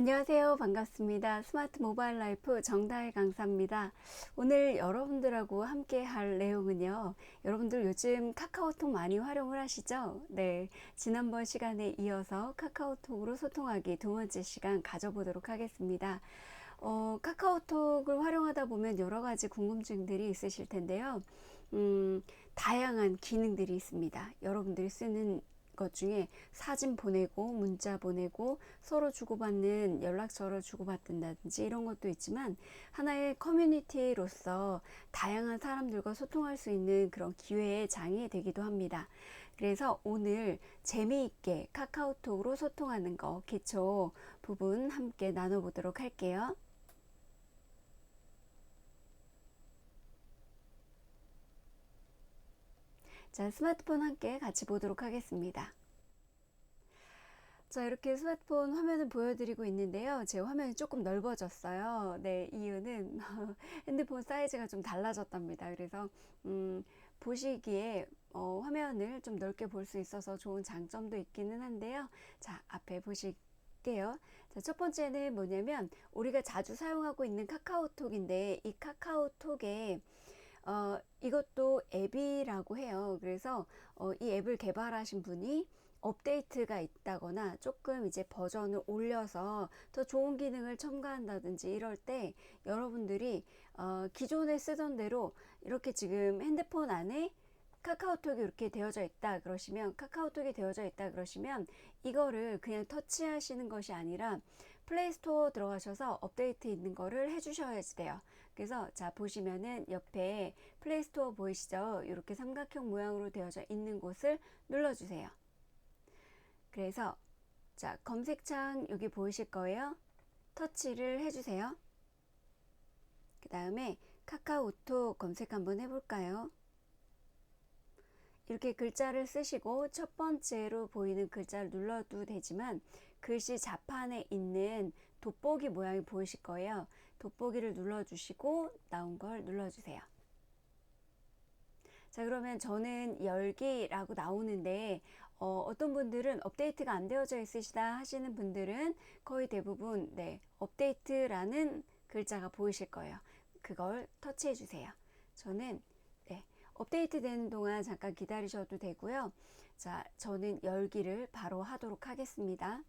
안녕하세요. 반갑습니다. 스마트 모바일 라이프 정다혜 강사입니다. 오늘 여러분들하고 함께 할 내용은요. 여러분들 요즘 카카오톡 많이 활용을 하시죠? 네. 지난번 시간에 이어서 카카오톡으로 소통하기 두 번째 시간 가져보도록 하겠습니다. 카카오톡을 활용하다 보면 여러 가지 궁금증들이 있으실 텐데요. 다양한 기능들이 있습니다. 여러분들이 쓰는 것 중에 사진 보내고 문자 보내고 서로 주고받는 연락처를 주고받는다든지 이런 것도 있지만 하나의 커뮤니티로서 다양한 사람들과 소통할 수 있는 그런 기회의 장이 되기도 합니다. 그래서 오늘 재미있게 카카오톡으로 소통하는 거 기초 부분 함께 나눠보도록 할게요. 자, 스마트폰 함께 같이 보도록 하겠습니다. 자, 이렇게 스마트폰 화면을 보여드리고 있는데요. 제 화면이 조금 넓어졌어요. 네, 이유는 핸드폰 사이즈가 좀 달라졌답니다. 그래서 보시기에 화면을 좀 넓게 볼 수 있어서 좋은 장점도 있기는 한데요. 자, 앞에 보실게요. 자, 첫 번째는 뭐냐면 우리가 자주 사용하고 있는 카카오톡인데 이 카카오톡에 이것도 앱이라고 해요. 그래서 이 앱을 개발하신 분이 업데이트가 있다거나 조금 이제 버전을 올려서 더 좋은 기능을 첨가한다든지 이럴 때 여러분들이 기존에 쓰던 대로 이렇게 지금 핸드폰 안에 카카오톡이 이렇게 되어져 있다 그러시면 이거를 그냥 터치하시는 것이 아니라 플레이스토어 들어가셔서 업데이트 있는 거를 해주셔야 돼요. 그래서 자 보시면은 옆에 플레이스토어 보이시죠? 이렇게 삼각형 모양으로 되어져 있는 곳을 눌러주세요. 그래서 자 검색창 여기 보이실 거예요. 터치를 해주세요. 그 다음에 카카오톡 검색 한번 해볼까요? 이렇게 글자를 쓰시고 첫 번째로 보이는 글자를 눌러도 되지만 글씨 자판에 있는 돋보기 모양이 보이실 거예요. 돋보기를 눌러주시고 나온 걸 눌러주세요. 자, 그러면 저는 열기라고 나오는데 어떤 분들은 업데이트가 안 되어져 있으시다 하시는 분들은 거의 대부분 네, 업데이트라는 글자가 보이실 거예요. 그걸 터치해 주세요. 저는 네, 업데이트 되는 동안 잠깐 기다리셔도 되고요. 자, 저는 열기를 바로 하도록 하겠습니다.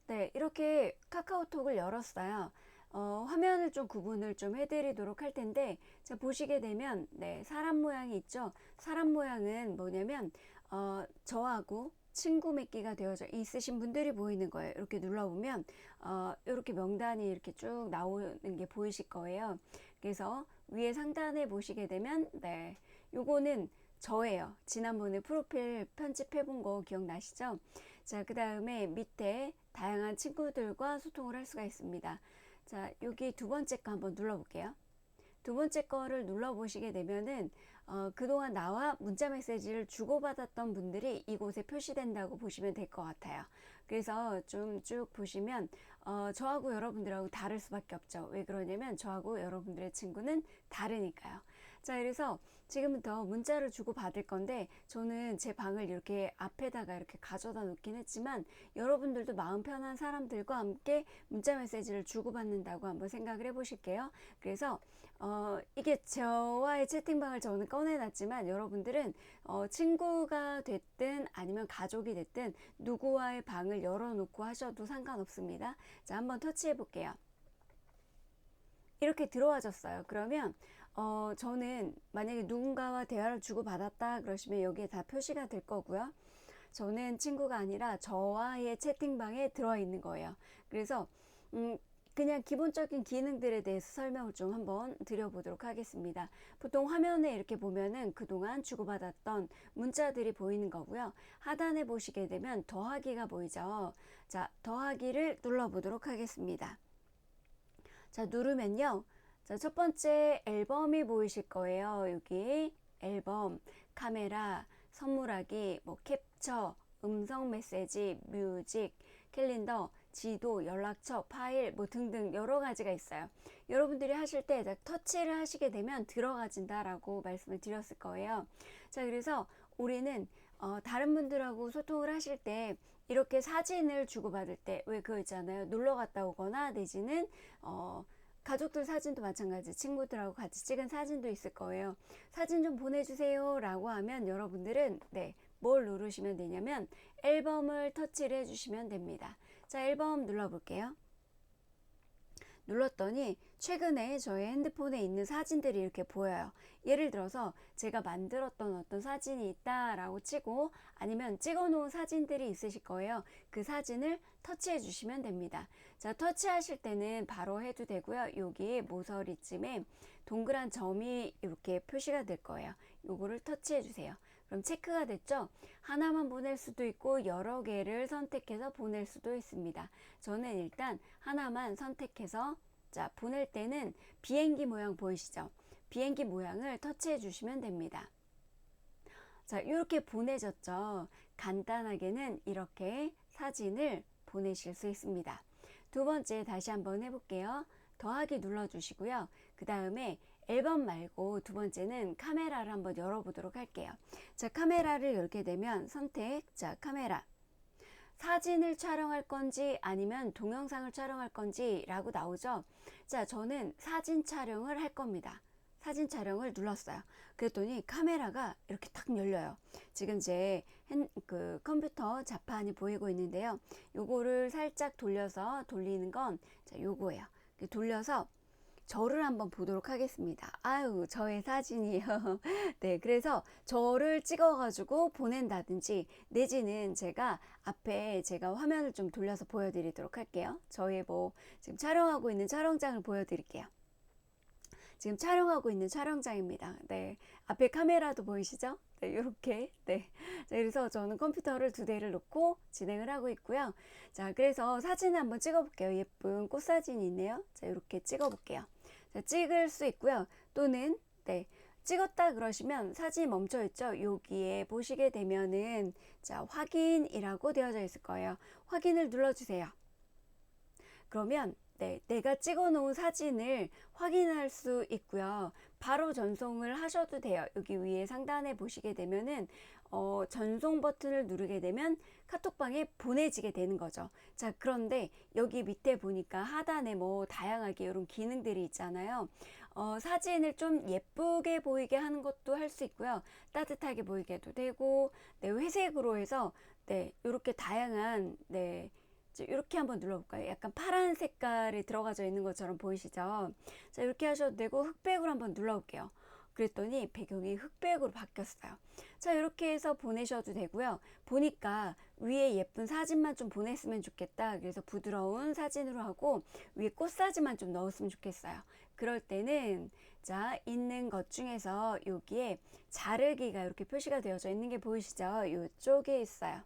네, 이렇게 카카오톡을 열었어요. 화면을 좀 구분을 좀 해드리도록 할 텐데, 자, 보시게 되면, 네, 사람 모양이 있죠? 사람 모양은 뭐냐면, 저하고 친구 맺기가 되어져 있으신 분들이 보이는 거예요. 이렇게 눌러보면, 이렇게 명단이 이렇게 쭉 나오는 게 보이실 거예요. 그래서 위에 상단에 보시게 되면, 네, 요거는 저예요. 지난번에 프로필 편집해 본 거 기억나시죠? 자, 그 다음에 밑에 다양한 친구들과 소통을 할 수가 있습니다. 자, 여기 두 번째 거 한번 눌러볼게요. 두 번째 거를 눌러보시게 되면은 그동안 나와 문자 메시지를 주고받았던 분들이 이곳에 표시된다고 보시면 될 것 같아요. 그래서 좀 쭉 보시면 저하고 여러분들하고 다를 수밖에 없죠. 왜 그러냐면 저하고 여러분들의 친구는 다르니까요. 자, 그래서 지금부터 문자를 주고받을 건데 저는 제 방을 이렇게 앞에다가 이렇게 가져다 놓긴 했지만 여러분들도 마음 편한 사람들과 함께 문자 메시지를 주고받는다고 한번 생각을 해보실게요. 그래서 이게 저와의 채팅방을 저는 꺼내놨지만 여러분들은 친구가 됐든 아니면 가족이 됐든 누구와의 방을 열어놓고 하셔도 상관없습니다. 자, 한번 터치해 볼게요. 이렇게 들어와졌어요. 그러면 저는 만약에 누군가와 대화를 주고받았다 그러시면 여기에 다 표시가 될 거고요. 저는 친구가 아니라 저와의 채팅방에 들어있는 거예요. 그래서 그냥 기본적인 기능들에 대해서 설명을 좀 한번 드려보도록 하겠습니다. 보통 화면에 이렇게 보면은 그동안 주고받았던 문자들이 보이는 거고요. 하단에 보시게 되면 더하기가 보이죠. 자, 더하기를 눌러보도록 하겠습니다. 자, 누르면요. 자, 첫 번째 앨범이 보이실 거예요. 여기 앨범, 카메라, 선물하기, 뭐 캡처, 음성 메시지, 뮤직, 캘린더, 지도, 연락처, 파일 뭐 등등 여러 가지가 있어요. 여러분들이 하실 때 터치를 하시게 되면 들어가진다라고 말씀을 드렸을 거예요. 자, 그래서 우리는 다른 분들하고 소통을 하실 때 이렇게 사진을 주고받을 때 왜 그거 있잖아요. 놀러 갔다 오거나 내지는 가족들 사진도 마찬가지, 친구들하고 같이 찍은 사진도 있을 거예요. 사진 좀 보내주세요 라고 하면 여러분들은 뭘 누르시면 되냐면 앨범을 터치를 해주시면 됩니다. 자, 앨범 눌러볼게요. 눌렀더니 최근에 저의 핸드폰에 있는 사진들이 이렇게 보여요. 예를 들어서 제가 만들었던 어떤 사진이 있다라고 치고, 아니면 찍어 놓은 사진들이 있으실 거예요. 그 사진을 터치해 주시면 됩니다. 자, 터치하실 때는 바로 해도 되고요. 여기 모서리쯤에 동그란 점이 이렇게 표시가 될 거예요. 요거를 터치해 주세요. 그럼 체크가 됐죠? 하나만 보낼 수도 있고 여러 개를 선택해서 보낼 수도 있습니다. 저는 일단 하나만 선택해서, 자, 보낼 때는 비행기 모양 보이시죠? 비행기 모양을 터치해 주시면 됩니다. 자, 이렇게 보내졌죠? 간단하게는 이렇게 사진을 보내실 수 있습니다. 두 번째 다시 한번 해볼게요. 더하기 눌러주시고요. 그 다음에 앨범 말고 두 번째는 카메라를 한번 열어보도록 할게요. 자, 카메라를 열게 되면 선택, 자, 카메라. 사진을 촬영할 건지 아니면 동영상을 촬영할 건지 라고 나오죠. 자, 저는 사진 촬영을 할 겁니다. 사진 촬영을 눌렀어요. 그랬더니 카메라가 이렇게 탁 열려요. 지금 제 컴퓨터 자판이 보이고 있는데요. 요거를 살짝 돌려서 돌리는 건, 자, 요거예요. 돌려서 저를 한번 보도록 하겠습니다. 아유, 저의 사진이요. 네, 그래서 저를 찍어가지고 보낸다든지, 내지는 제가 앞에 제가 화면을 좀 돌려서 보여드리도록 할게요. 저의 지금 촬영하고 있는 촬영장을 보여드릴게요. 지금 촬영하고 있는 촬영장입니다. 네, 앞에 카메라도 보이시죠? 네, 이렇게. 네. 자, 그래서 저는 컴퓨터를 두 대를 놓고 진행을 하고 있고요. 자, 그래서 사진을 한번 찍어볼게요. 예쁜 꽃 사진이 있네요. 자, 이렇게 찍어볼게요. 자, 찍을 수 있고요. 또는 찍었다 그러시면 사진이 멈춰 있죠. 여기에 보시게 되면은, 자, 확인이라고 되어져 있을 거예요. 확인을 눌러주세요. 그러면 내가 찍어 놓은 사진을 확인할 수 있고요. 바로 전송을 하셔도 돼요. 여기 위에 상단에 보시게 되면은 전송 버튼을 누르게 되면 카톡방에 보내지게 되는 거죠. 자, 그런데 여기 밑에 보니까 하단에 다양하게 이런 기능들이 있잖아요. 사진을 좀 예쁘게 보이게 하는 것도 할 수 있고요. 따뜻하게 보이게 해도 되고, 회색으로 해서 이렇게 다양한, 이렇게 한번 눌러볼까요? 약간 파란 색깔이 들어가져 있는 것처럼 보이시죠? 자, 이렇게 하셔도 되고, 흑백으로 한번 눌러볼게요. 그랬더니 배경이 흑백으로 바뀌었어요. 자, 이렇게 해서 보내셔도 되고요. 보니까 위에 예쁜 사진만 좀 보냈으면 좋겠다. 그래서 부드러운 사진으로 하고 위에 꽃 사진만 좀 넣었으면 좋겠어요. 그럴 때는, 자, 있는 것 중에서 여기에 자르기가 이렇게 표시가 되어져 있는 게 보이시죠? 이쪽에 있어요.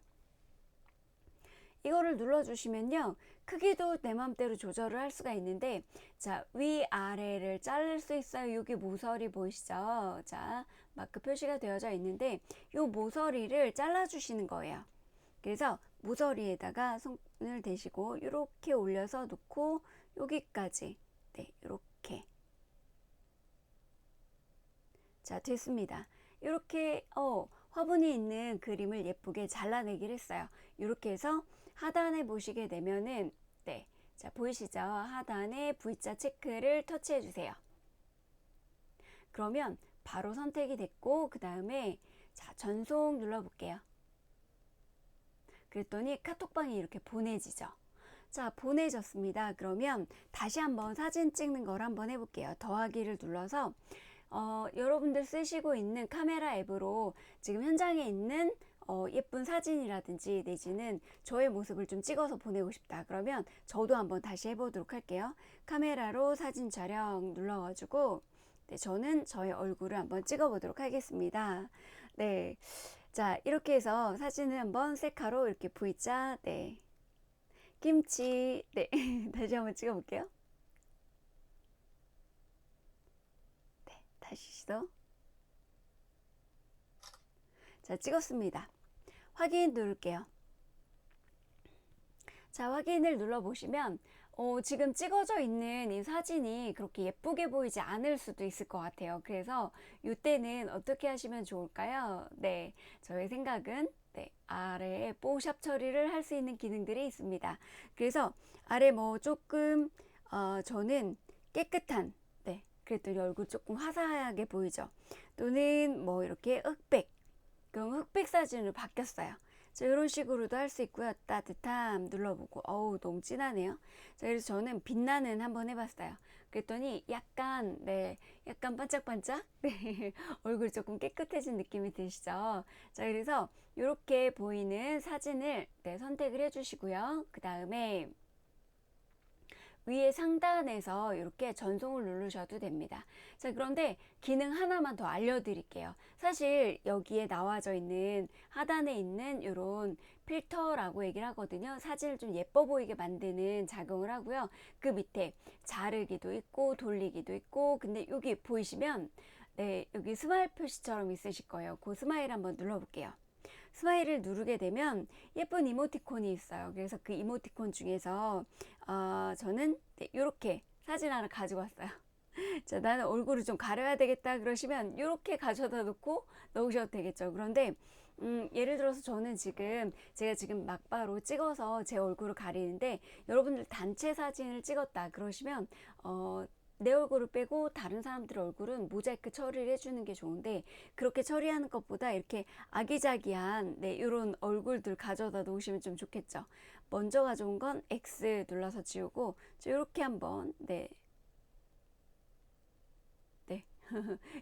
이거를 눌러주시면요, 크기도 내 맘대로 조절을 할 수가 있는데, 자, 위아래를 자를 수 있어요. 여기 모서리 보이시죠? 자, 마크 표시가 되어져 있는데 이 모서리를 잘라주시는 거예요. 그래서 모서리에다가 손을 대시고 이렇게 올려서 놓고 여기까지, 이렇게. 자, 됐습니다. 이렇게 화분이 있는 그림을 예쁘게 잘라내기를 했어요. 이렇게 해서 하단에 보시게 되면은, 자, 보이시죠? 하단에 V자 체크를 터치해 주세요. 그러면 바로 선택이 됐고, 그 다음에, 자, 전송 눌러볼게요. 그랬더니 카톡방이 이렇게 보내지죠. 자, 보내졌습니다. 그러면 다시 한번 사진 찍는 걸 한번 해볼게요. 더하기를 눌러서 여러분들 쓰시고 있는 카메라 앱으로 지금 현장에 있는 예쁜 사진이라든지 내지는 저의 모습을 좀 찍어서 보내고 싶다. 그러면 저도 한번 다시 해보도록 할게요. 카메라로 사진 촬영 눌러가지고 저는 저의 얼굴을 한번 찍어보도록 하겠습니다. 네, 자, 이렇게 해서 사진을 한번 셀카로 이렇게 V자, 김치, 다시 한번 찍어볼게요. 다시 시도. 자, 찍었습니다. 확인 누를게요. 자, 확인을 눌러보시면 지금 찍어져 있는 이 사진이 그렇게 예쁘게 보이지 않을 수도 있을 것 같아요. 그래서 이때는 어떻게 하시면 좋을까요? 저의 생각은 네, 아래에 뽀샵 처리를 할 수 있는 기능들이 있습니다. 그래서 아래 뭐 조금 저는 깨끗한, 네, 그랬더니 얼굴 조금 화사하게 보이죠. 또는 뭐 이렇게 흑백, 그럼 흑백 사진으로 바뀌었어요. 자, 이런 식으로도 할 수 있고요. 따뜻함 눌러보고, 어우, 너무 진하네요. 자, 그래서 저는 빛나는 한번 해봤어요. 그랬더니 약간, 네, 약간 반짝반짝, 네, 얼굴이 조금 깨끗해진 느낌이 드시죠? 자, 그래서 이렇게 보이는 사진을, 네, 선택을 해주시고요. 그 다음에 위에 상단에서 이렇게 전송을 누르셔도 됩니다. 자, 그런데 기능 하나만 더 알려드릴게요. 사실 여기에 나와져 있는 하단에 있는 이런 필터라고 얘기를 하거든요. 사진을 좀 예뻐 보이게 만드는 작용을 하고요. 그 밑에 자르기도 있고 돌리기도 있고, 근데 여기 보이시면 네, 여기 스마일 표시처럼 있으실 거예요. 그 스마일 한번 눌러볼게요. 스마일을 누르게 되면 예쁜 이모티콘이 있어요. 그래서 그 이모티콘 중에서 저는 이렇게 사진 하나 가지고 왔어요. 자, 나는 얼굴을 좀 가려야 되겠다 그러시면 이렇게 가져다 놓고 넣으셔도 되겠죠. 그런데 예를 들어서 저는 지금 제가 지금 막바로 찍어서 제 얼굴을 가리는데, 여러분들 단체 사진을 찍었다 그러시면 내 얼굴을 빼고 다른 사람들 얼굴은 모자이크 처리를 해주는 게 좋은데, 그렇게 처리하는 것보다 이렇게 아기자기한 네, 이런 얼굴들 가져다 놓으시면 좀 좋겠죠. 먼저 가져온 건 X 눌러서 지우고 이렇게 한번 네, 네.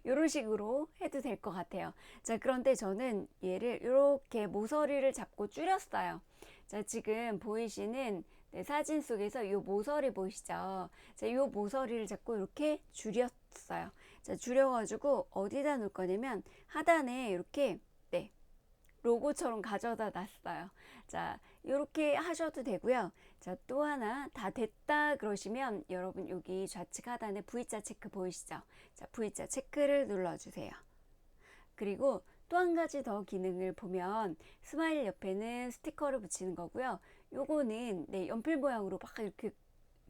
이런 식으로 해도 될 것 같아요. 자, 그런데 저는 얘를 이렇게 모서리를 잡고 줄였어요. 자, 지금 보이시는 네, 사진 속에서 이 모서리 보이시죠? 자, 이 모서리를 잡고 이렇게 줄였어요. 자, 줄여가지고 어디다 놓을 거냐면 하단에 이렇게 네, 로고처럼 가져다 놨어요. 자, 이렇게 하셔도 되고요. 자, 또 하나 다 됐다 그러시면 여러분 여기 좌측 하단에 V자 체크 보이시죠? 자, V자 체크를 눌러주세요. 그리고 또 한 가지 더 기능을 보면 스마일 옆에는 스티커를 붙이는 거고요. 요거는 네, 연필 모양으로 막 이렇게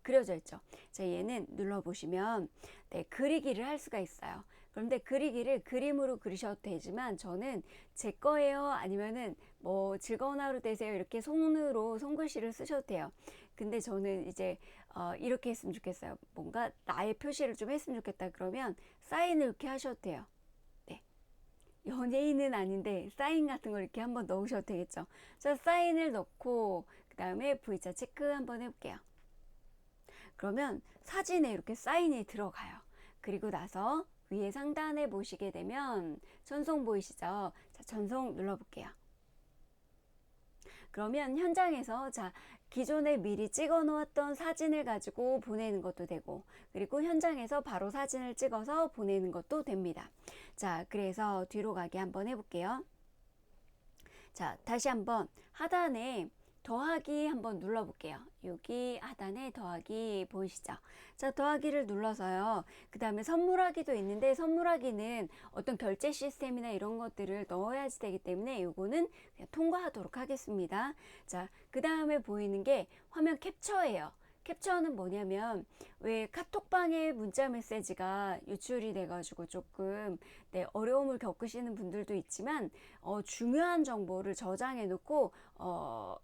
그려져 있죠. 자, 얘는 눌러보시면 네, 그리기를 할 수가 있어요. 그런데 그리기를 그림으로 그리셔도 되지만 저는 제 거예요, 아니면은 뭐 즐거운 하루 되세요 이렇게 손으로 손글씨를 쓰셔도 돼요. 근데 저는 이제 이렇게 했으면 좋겠어요. 뭔가 나의 표시를 좀 했으면 좋겠다 그러면 사인을 이렇게 하셔도 돼요. 네. 연예인은 아닌데 사인 같은 거 이렇게 한번 넣으셔도 되겠죠. 자, 사인을 넣고 그 다음에 V자 체크 한번 해볼게요. 그러면 사진에 이렇게 사인이 들어가요. 그리고 나서 위에 상단에 보시게 되면 전송 보이시죠? 자, 전송 눌러볼게요. 그러면 현장에서 자, 기존에 미리 찍어 놓았던 사진을 가지고 보내는 것도 되고, 그리고 현장에서 바로 사진을 찍어서 보내는 것도 됩니다. 자, 그래서 뒤로 가기 한번 해볼게요. 자, 다시 한번 하단에 더하기 한번 눌러볼게요. 여기 하단에 더하기 보이시죠? 자, 더하기를 눌러서요. 그 다음에 선물하기도 있는데, 선물하기는 어떤 결제 시스템이나 이런 것들을 넣어야지 되기 때문에 이거는 그냥 통과하도록 하겠습니다. 자, 그 다음에 보이는 게 화면 캡처예요. 캡처는 뭐냐면 왜 카톡방에 문자 메시지가 유출이 돼가지고 조금 네, 어려움을 겪으시는 분들도 있지만 중요한 정보를 저장해 놓고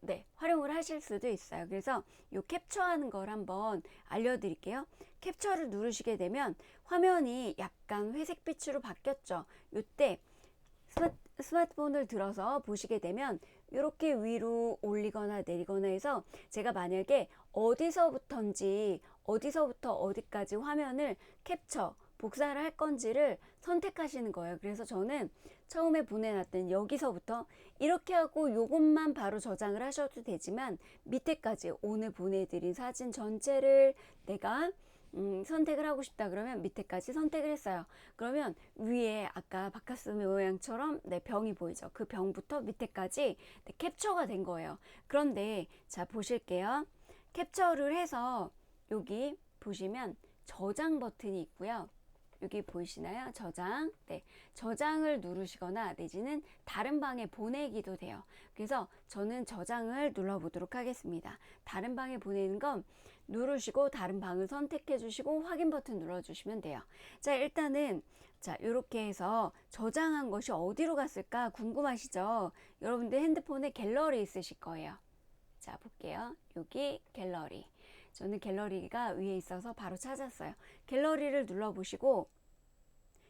네, 활용을 하실 수도 있어요. 그래서 이 캡처하는 걸 한번 알려드릴게요. 캡처를 누르시게 되면 화면이 약간 회색빛으로 바뀌었죠. 이때 스마트폰을 들어서 보시게 되면 이렇게 위로 올리거나 내리거나 해서 제가 만약에 어디서부터 어디까지 화면을 캡처 복사를 할 건지를 선택하시는 거예요. 그래서 저는 처음에 보내놨던 여기서부터 이렇게 하고 요것만 바로 저장을 하셔도 되지만 밑에까지 오늘 보내드린 사진 전체를 내가 선택을 하고 싶다 그러면 밑에까지 선택을 했어요. 그러면 위에 아까 바카스 모양처럼 네, 병이 보이죠. 그 병부터 밑에까지 네, 캡처가 된 거예요. 그런데 자, 보실게요. 캡처를 해서 여기 보시면 저장 버튼이 있고요. 여기 보이시나요? 저장. 네, 저장을 누르시거나 내지는 다른 방에 보내기도 돼요. 그래서 저는 저장을 눌러보도록 하겠습니다. 다른 방에 보내는 건 누르시고 다른 방을 선택해 주시고 확인 버튼 눌러 주시면 돼요. 자, 일단은 자, 이렇게 해서 저장한 것이 어디로 갔을까 궁금하시죠? 여러분들 핸드폰에 갤러리 있으실 거예요. 자, 볼게요. 여기 갤러리. 저는 갤러리가 위에 있어서 바로 찾았어요. 갤러리를 눌러보시고,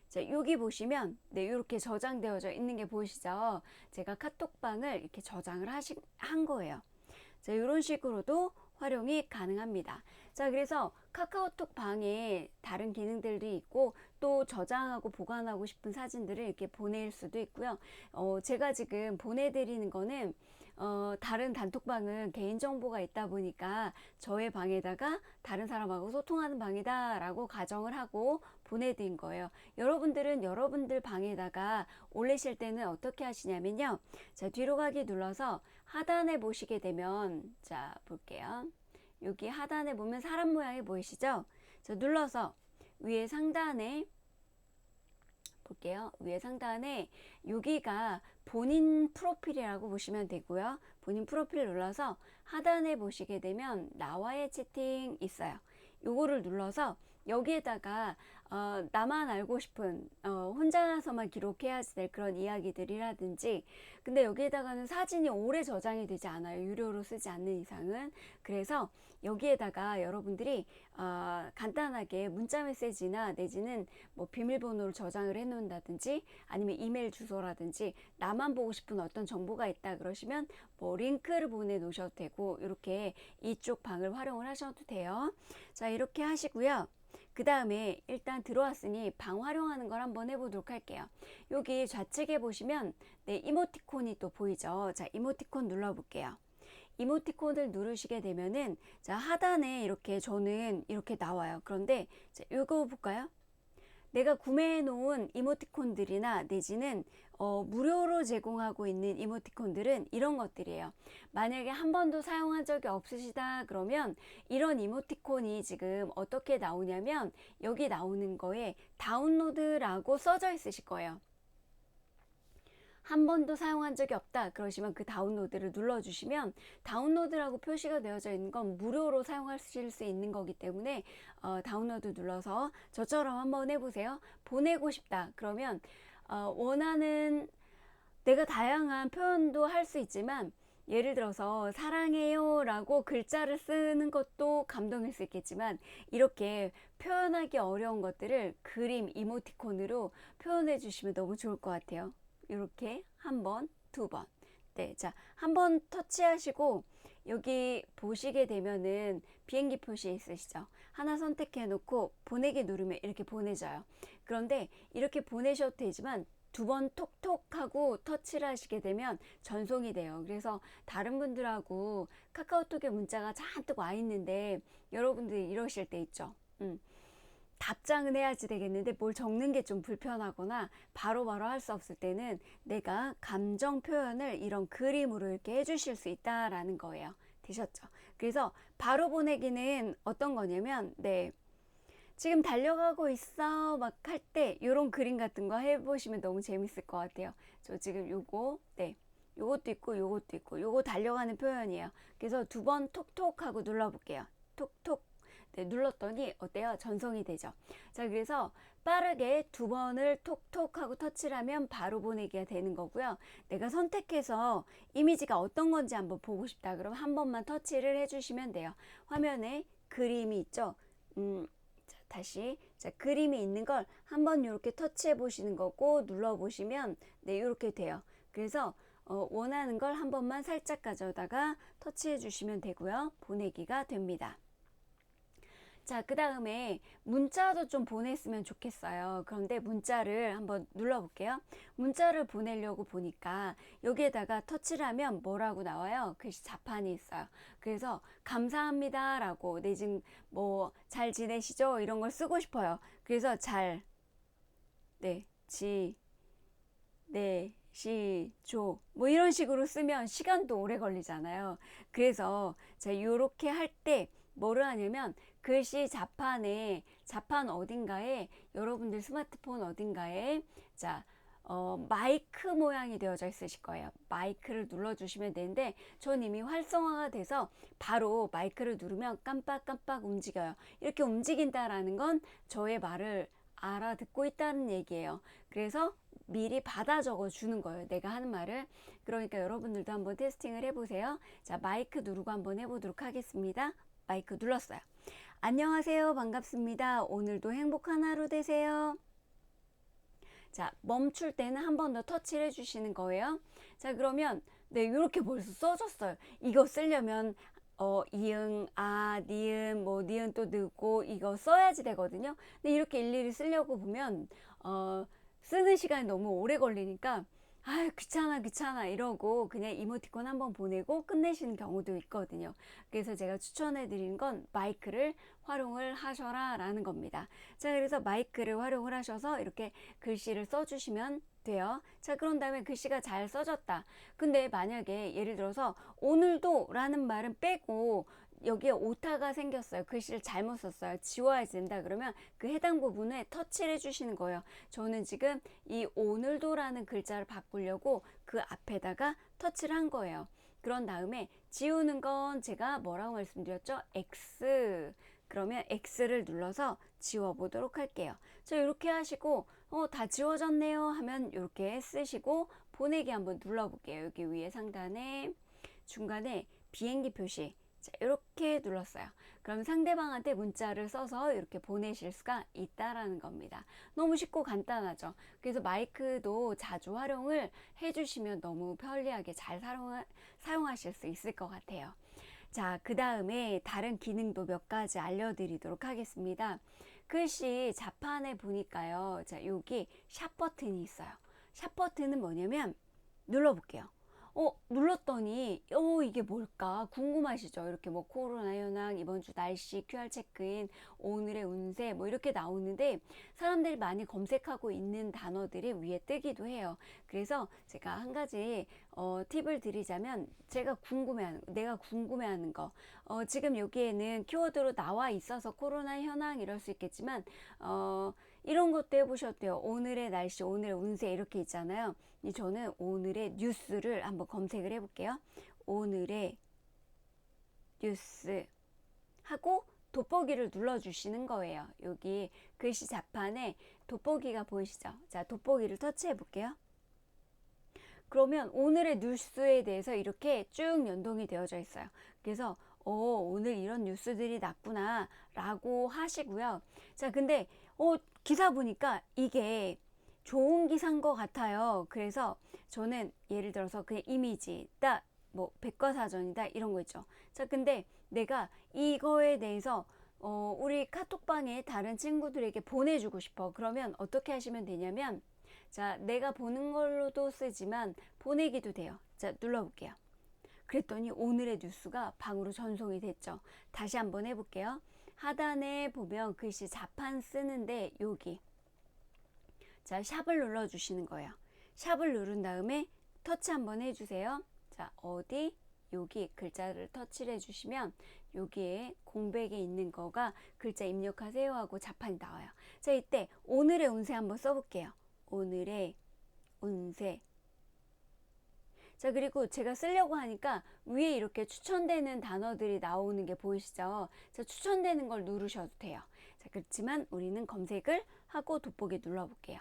자, 여기 보시면, 네, 이렇게 저장되어져 있는 게 보이시죠? 제가 카톡방을 이렇게 저장을 한 거예요. 자, 이런 식으로도 활용이 가능합니다. 자, 그래서 카카오톡 방에 다른 기능들도 있고 또 저장하고 보관하고 싶은 사진들을 이렇게 보낼 수도 있고요. 제가 지금 보내드리는 거는 다른 단톡방은 개인정보가 있다 보니까 저의 방에다가 다른 사람하고 소통하는 방이다 라고 가정을 하고 보내드린 거예요. 여러분들은 여러분들 방에다가 올리실 때는 어떻게 하시냐면요. 자, 뒤로 가기 눌러서 하단에 보시게 되면, 자, 볼게요. 여기 하단에 보면 사람 모양이 보이시죠? 자, 눌러서 위에 상단에 볼게요. 위에 상단에 여기가 본인 프로필이라고 보시면 되고요. 본인 프로필 눌러서 하단에 보시게 되면 나와의 채팅 있어요. 요거를 눌러서 여기에다가 나만 알고 싶은 혼자서만 기록해야 될 그런 이야기들이라든지, 근데 여기에다가는 사진이 오래 저장이 되지 않아요. 유료로 쓰지 않는 이상은. 그래서 여기에다가 여러분들이 간단하게 문자 메시지나 내지는 뭐 비밀번호를 저장을 해 놓는다든지 아니면 이메일 주소라든지 나만 보고 싶은 어떤 정보가 있다 그러시면 뭐 링크를 보내 놓으셔도 되고, 이렇게 이쪽 방을 활용을 하셔도 돼요. 자, 이렇게 하시고요. 그 다음에 일단 들어왔으니 방 활용하는 걸 한번 해보도록 할게요. 여기 좌측에 보시면 네, 이모티콘이 또 보이죠. 자, 이모티콘 눌러볼게요. 이모티콘을 누르시게 되면은, 자, 하단에 이렇게 저는 이렇게 나와요. 그런데 자, 이거 볼까요? 내가 구매해 놓은 이모티콘들이나 내지는 무료로 제공하고 있는 이모티콘들은 이런 것들이에요. 만약에 한 번도 사용한 적이 없으시다 그러면 이런 이모티콘이 지금 어떻게 나오냐면 여기 나오는 거에 다운로드라고 써져 있으실 거예요. 한 번도 사용한 적이 없다 그러시면 그 다운로드를 눌러주시면, 다운로드라고 표시가 되어져 있는 건 무료로 사용하실 수 있는 거기 때문에 다운로드 눌러서 저처럼 한번 해보세요. 보내고 싶다 그러면 원하는, 내가 다양한 표현도 할 수 있지만 예를 들어서 사랑해요 라고 글자를 쓰는 것도 감동일 수 있겠지만, 이렇게 표현하기 어려운 것들을 그림 이모티콘으로 표현해 주시면 너무 좋을 것 같아요. 이렇게 한 번, 두 번. 네, 자, 한 번 터치하시고 여기 보시게 되면은 비행기 표시 있으시죠? 하나 선택해 놓고 보내기 누르면 이렇게 보내져요. 그런데 이렇게 보내셔도 되지만 두 번 톡톡 하고 터치를 하시게 되면 전송이 돼요. 그래서 다른 분들하고 카카오톡에 문자가 잔뜩 와 있는데 여러분들이 이러실 때 있죠. 답장은 해야지 되겠는데 뭘 적는 게 좀 불편하거나 바로바로 할 수 없을 때는 내가 감정 표현을 이런 그림으로 이렇게 해주실 수 있다라는 거예요. 되셨죠? 그래서 바로 보내기는 어떤 거냐면, 네, 지금 달려가고 있어 막 할 때 이런 그림 같은 거 해보시면 너무 재밌을 것 같아요. 저 지금 요거, 네, 요것도 있고 요것도 있고 요거 달려가는 표현이에요. 그래서 두 번 톡톡 하고 눌러볼게요. 톡톡. 네, 눌렀더니 어때요? 전송이 되죠. 자, 그래서 빠르게 두 번을 톡톡 하고 터치를 하면 바로 보내기가 되는 거고요. 내가 선택해서 이미지가 어떤 건지 한번 보고 싶다 그럼 한 번만 터치를 해주시면 돼요. 화면에 그림이 있죠. 자, 다시, 자, 그림이 있는 걸 한번 이렇게 터치해 보시는 거고 눌러 보시면 네, 이렇게 돼요. 그래서 원하는 걸 한 번만 살짝 가져다가 터치해 주시면 되고요. 보내기가 됩니다. 자, 그 다음에 문자도 좀 보냈으면 좋겠어요. 그런데 문자를 한번 눌러볼게요. 문자를 보내려고 보니까 여기에다가 터치를 하면 뭐라고 나와요? 글씨 자판이 있어요. 그래서 감사합니다 라고, 내진 뭐 잘 지내시죠? 이런 걸 쓰고 싶어요. 그래서 잘, 네, 시조 뭐 이런 식으로 쓰면 시간도 오래 걸리잖아요. 그래서 자, 요렇게 할 때 뭐를 하냐면 글씨 자판에, 자판 어딘가에, 여러분들 스마트폰 어딘가에, 자, 마이크 모양이 되어져 있으실 거예요. 마이크를 눌러주시면 되는데 전 이미 활성화가 돼서 바로 마이크를 누르면 깜빡깜빡 움직여요. 이렇게 움직인다라는 건 저의 말을 알아듣고 있다는 얘기예요. 그래서 미리 받아 적어 주는 거예요. 내가 하는 말을. 그러니까 여러분들도 한번 테스팅을 해보세요. 자, 마이크 누르고 한번 해보도록 하겠습니다. 마이크 눌렀어요. 안녕하세요. 반갑습니다. 오늘도 행복한 하루 되세요. 자, 멈출 때는 한 번 더 터치를 해주시는 거예요. 자, 그러면 네, 이렇게 벌써 써졌어요. 이거 쓰려면 이응, 아, 니은, 뭐 니은 또 넣고 이거 써야지 되거든요. 근데 이렇게 일일이 쓰려고 보면 쓰는 시간이 너무 오래 걸리니까 아, 귀찮아 이러고 그냥 이모티콘 한번 보내고 끝내시는 경우도 있거든요. 그래서 제가 추천해 드리는 건 마이크를 활용을 하셔라 라는 겁니다. 자, 그래서 마이크를 활용을 하셔서 이렇게 글씨를 써주시면 돼요. 자, 그런 다음에 글씨가 잘 써졌다. 근데 만약에 예를 들어서 오늘도 라는 말은 빼고 여기에 오타가 생겼어요. 글씨를 잘못 썼어요. 지워야 된다 그러면 그 해당 부분에 터치를 해주시는 거예요. 저는 지금 이 오늘도라는 글자를 바꾸려고 그 앞에다가 터치를 한 거예요. 그런 다음에 지우는 건 제가 뭐라고 말씀드렸죠? X. 그러면 X를 눌러서 지워보도록 할게요. 자, 이렇게 하시고 다 지워졌네요 하면 이렇게 쓰시고 보내기 한번 눌러볼게요. 여기 위에 상단에 중간에 비행기 표시, 자, 이렇게 눌렀어요. 그럼 상대방한테 문자를 써서 이렇게 보내실 수가 있다라는 겁니다. 너무 쉽고 간단하죠. 그래서 마이크도 자주 활용을 해주시면 너무 편리하게 잘 사용하실 수 있을 것 같아요. 자, 그 다음에 다른 기능도 몇 가지 알려드리도록 하겠습니다. 글씨 자판에 보니까요. 자, 여기 샵 버튼이 있어요. 샵 버튼은 뭐냐면 눌러볼게요. 눌렀더니 이게 뭘까 궁금하시죠? 이렇게 뭐 코로나 현황, 이번 주 날씨, QR 체크인, 오늘의 운세 뭐 이렇게 나오는데 사람들이 많이 검색하고 있는 단어들이 위에 뜨기도 해요. 그래서 제가 한 가지 팁을 드리자면 내가 궁금해하는 거 지금 여기에는 키워드로 나와 있어서 코로나 현황 이럴 수 있겠지만 이런 것도 해보셔도 돼요. 오늘의 날씨, 오늘의 운세 이렇게 있잖아요. 저는 오늘의 뉴스를 한번 검색을 해볼게요. 오늘의 뉴스 하고 돋보기를 눌러주시는 거예요. 여기 글씨 자판에 돋보기가 보이시죠? 자, 돋보기를 터치해 볼게요. 그러면 오늘의 뉴스에 대해서 이렇게 쭉 연동이 되어져 있어요. 그래서 오늘 이런 뉴스들이 났구나 라고 하시고요. 자, 근데 기사 보니까 이게 좋은 기사인 것 같아요. 그래서 저는 예를 들어서 그냥 이미지다, 뭐 백과사전이다 이런 거 있죠. 자, 근데 내가 이거에 대해서 우리 카톡방에 다른 친구들에게 보내주고 싶어. 그러면 어떻게 하시면 되냐면 자, 내가 보는 걸로도 쓰지만 보내기도 돼요. 자, 눌러볼게요. 그랬더니 오늘의 뉴스가 방으로 전송이 됐죠. 다시 한번 해볼게요. 하단에 보면 글씨 자판 쓰는데 여기 자, 샵을 눌러주시는 거예요. 샵을 누른 다음에 터치 한번 해주세요. 자, 어디? 여기 글자를 터치를 해주시면 여기에 공백에 있는 거가 글자 입력하세요 하고 자판이 나와요. 자, 이때 오늘의 운세 한번 써볼게요. 오늘의 운세. 자, 그리고 제가 쓰려고 하니까 위에 이렇게 추천되는 단어들이 나오는 게 보이시죠? 자, 추천되는 걸 누르셔도 돼요. 자, 그렇지만 우리는 검색을 하고 돋보기 눌러볼게요.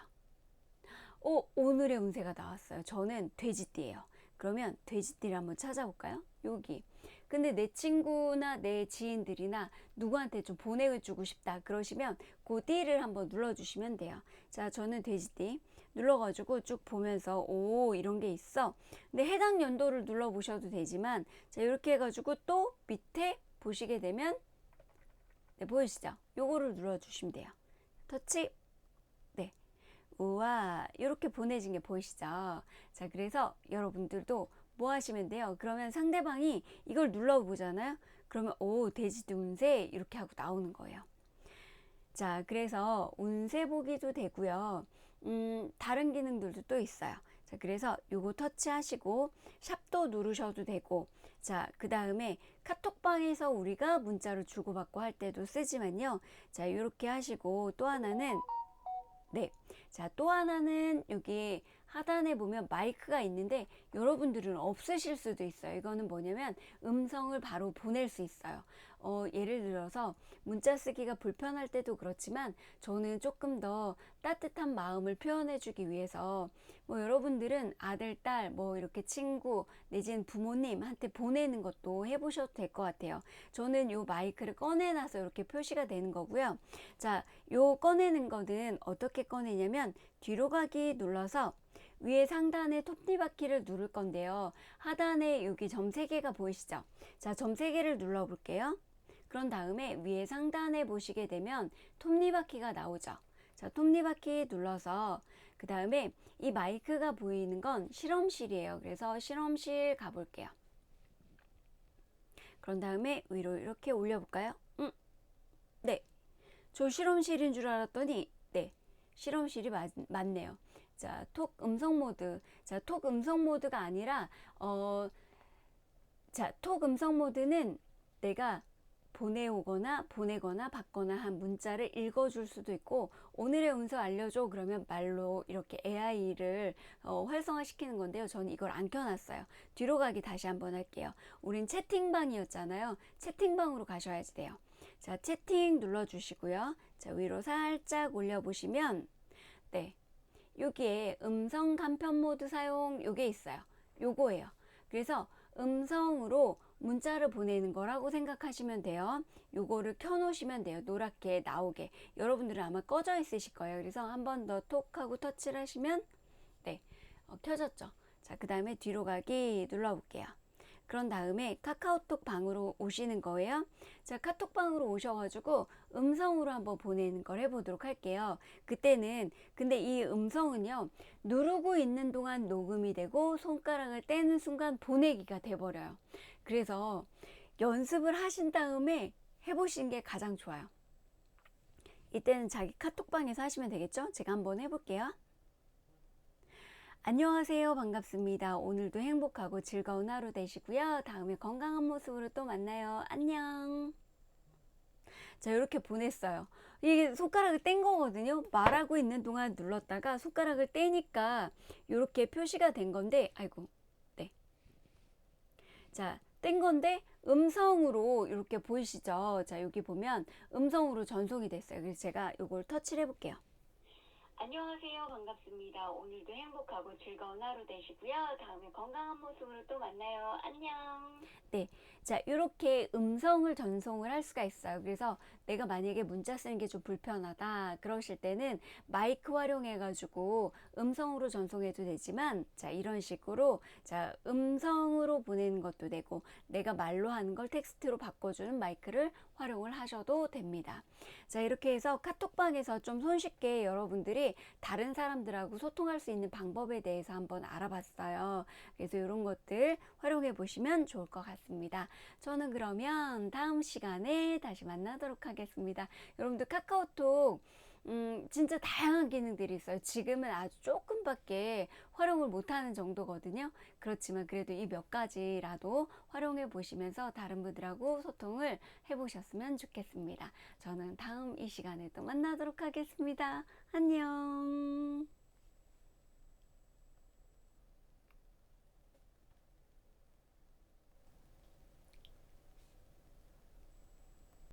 오늘의 운세가 나왔어요. 저는 돼지띠예요. 그러면 돼지띠를 한번 찾아볼까요? 여기. 근데 내 친구나 내 지인들이나 누구한테 좀 보내주고 싶다 그러시면 그 띠를 한번 눌러주시면 돼요. 자, 저는 돼지띠 눌러가지고 쭉 보면서 이런 게 있어. 근데 해당 연도를 눌러보셔도 되지만 자, 이렇게 해가지고 또 밑에 보시게 되면 네, 보이시죠? 요거를 눌러주시면 돼요. 터치. 네. 우와, 이렇게 보내진 게 보이시죠? 자, 그래서 여러분들도 뭐 하시면 돼요? 그러면 상대방이 이걸 눌러보잖아요? 그러면 돼지띠 운세 이렇게 하고 나오는 거예요. 자, 그래서 운세 보기도 되고요. 다른 기능들도 또 있어요. 자, 그래서 요거 터치하시고 샵도 누르셔도 되고 자, 그 다음에 카톡방에서 우리가 문자를 주고받고 할 때도 쓰지만요. 자, 이렇게 하시고 또 하나는 네. 자, 또 하나는 여기 하단에 보면 마이크가 있는데 여러분들은 없으실 수도 있어요. 이거는 뭐냐면 음성을 바로 보낼 수 있어요. 예를 들어서 문자 쓰기가 불편할 때도 그렇지만 저는 조금 더 따뜻한 마음을 표현해 주기 위해서 뭐 여러분들은 아들, 딸, 뭐 이렇게 친구 내지는 부모님한테 보내는 것도 해보셔도 될 것 같아요. 저는 요 마이크를 꺼내놔서 이렇게 표시가 되는 거고요. 자, 요 꺼내는 거는 어떻게 꺼내냐면 뒤로 가기 눌러서 위에 상단에 톱니바퀴를 누를 건데요. 하단에 여기 점 3개가 보이시죠? 자, 점 3개를 눌러 볼게요. 그런 다음에 위에 상단에 보시게 되면 톱니바퀴가 나오죠. 자, 톱니바퀴 눌러서 그 다음에 이 마이크가 보이는 건 실험실이에요. 그래서 실험실 가볼게요. 그런 다음에 위로 이렇게 올려볼까요? 네. 저 실험실인 줄 알았더니 네. 실험실이 맞네요. 자, 톡 음성 모드. 자, 톡 음성 모드가 아니라 톡 음성 모드는 내가 보내거나 받거나 한 문자를 읽어줄 수도 있고, 오늘의 운세 알려줘 그러면 말로 이렇게 AI를 활성화시키는 건데요. 저는 이걸 안 켜놨어요. 뒤로 가기 다시 한번 할게요. 우린 채팅방이었잖아요. 채팅방으로 가셔야지 돼요. 자, 채팅 눌러주시고요. 자, 위로 살짝 올려보시면 네, 여기에 음성 간편 모드 사용 요게 있어요. 요거예요. 그래서 음성으로 문자를 보내는 거라고 생각하시면 돼요. 요거를 켜놓으시면 돼요. 노랗게 나오게. 여러분들은 아마 꺼져 있으실 거예요. 그래서 한 번 더 톡 하고 터치를 하시면 네, 켜졌죠. 자, 그 다음에 뒤로 가기 눌러볼게요. 그런 다음에 카카오톡 방으로 오시는 거예요. 자, 카톡방으로 오셔가지고 음성으로 한번 보내는 걸 해보도록 할게요. 그때는 근데 이 음성은요, 누르고 있는 동안 녹음이 되고 손가락을 떼는 순간 보내기가 돼버려요. 그래서 연습을 하신 다음에 해보시는 게 가장 좋아요. 이때는 자기 카톡방에서 하시면 되겠죠? 제가 한번 해볼게요. 안녕하세요. 반갑습니다. 오늘도 행복하고 즐거운 하루 되시고요. 다음에 건강한 모습으로 또 만나요. 안녕. 자, 이렇게 보냈어요. 이게 손가락을 뗀 거거든요. 말하고 있는 동안 눌렀다가 손가락을 떼니까 이렇게 표시가 된 건데, 아이고, 네. 자, 뗀 건데 음성으로 이렇게 보이시죠? 자, 여기 보면 음성으로 전송이 됐어요. 그래서 제가 이걸 터치를 해볼게요. 안녕하세요. 반갑습니다. 오늘도 행복하고 즐거운 하루 되시고요. 다음에 건강한 모습으로 또 만나요. 안녕. 네. 자, 이렇게 음성을 전송을 할 수가 있어요. 그래서 내가 만약에 문자 쓰는 게 좀 불편하다 그러실 때는 마이크 활용해가지고 음성으로 전송해도 되지만, 자, 이런 식으로 자, 음성으로 보내는 것도 되고 내가 말로 하는 걸 텍스트로 바꿔주는 마이크를 활용을 하셔도 됩니다. 자, 이렇게 해서 카톡방에서 좀 손쉽게 여러분들이 다른 사람들하고 소통할 수 있는 방법에 대해서 한번 알아봤어요. 그래서 이런 것들 활용해 보시면 좋을 것 같습니다. 저는 그러면 다음 시간에 다시 만나도록 하겠습니다. 여러분들 카카오톡 진짜 다양한 기능들이 있어요. 지금은 아주 조금밖에 활용을 못하는 정도거든요. 그렇지만 그래도 이 몇 가지라도 활용해 보시면서 다른 분들하고 소통을 해보셨으면 좋겠습니다. 저는 다음 이 시간에 또 만나도록 하겠습니다. 안녕.